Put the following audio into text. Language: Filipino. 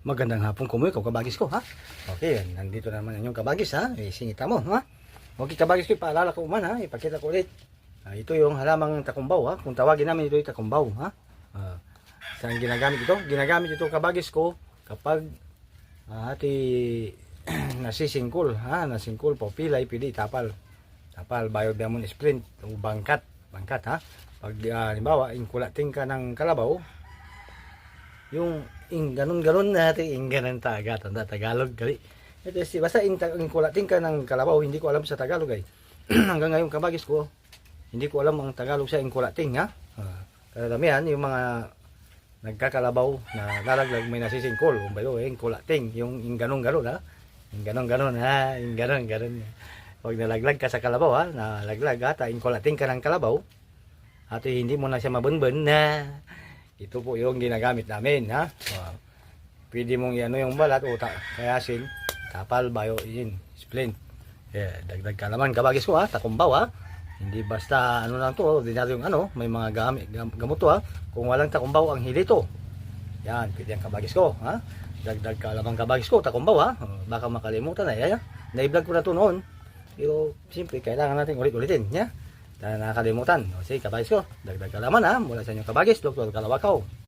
Magandang hapon ko mo, ikaw kabagis ko, ha? Okay, nandito naman ang inyong kabagis, ha? Singita mo, ha? Okay, kabagis ko, ipaalala ko man, ha? Ipakita ko ulit. Ito yung halamang takumbaw, ha? Kung tawagin namin ito yung takumbaw, ha? Saan ginagamit ito? Ginagamit ito kabagis ko kapag nasisingkol, ha? Nasingkol po, pilay, pili, tapal. Tapal, biodiamond sprint, o bangkat, ha? Pag, halimbawa, inkulating ka ng kalabaw, yung ganon natin ganon Tagalog gali. Ito basta kulating ka ng kalabaw, hindi ko alam sa Tagalog ay. Hanggang ngayon kabagis ko, hindi ko alam ang Tagalog sa ingkulating, ha. Karamihan yung mga nagkakalabaw na lalaglag may nasisingkol, umbayo ingkulating, yung ganon ha. Ganon ha, ganon. Pag nalaglag ka sa kalabaw, ha, nalaglag ata ingkulating ka ng kalabaw, at hindi mo na siya mabunbun na. Ito po yung ginagamit namin, ha. Pwede mong iano yung balat o kayasin, tapal, bio-in, splint. Dagdag kalaman kabagis ko, ha, takumbaw, ha. Hindi basta ano lang to, ordinaryong ano, may mga gamot to, ha. Kung walang takumbaw ang hilito. Yan, pwede ang kabagis ko, ha. Dagdag kalaman kabagis ko, takumbaw, ha. Baka makalimutan na, yan. Na-vlog ko na to noon. Pero siyempre kailangan natin ulit-ulitin, ya. Dahil nakakalimutan. O sige, kabagis ko, dagdag kalaman, ha, mula sa inyong kabagis, Dr. Kalawakaw.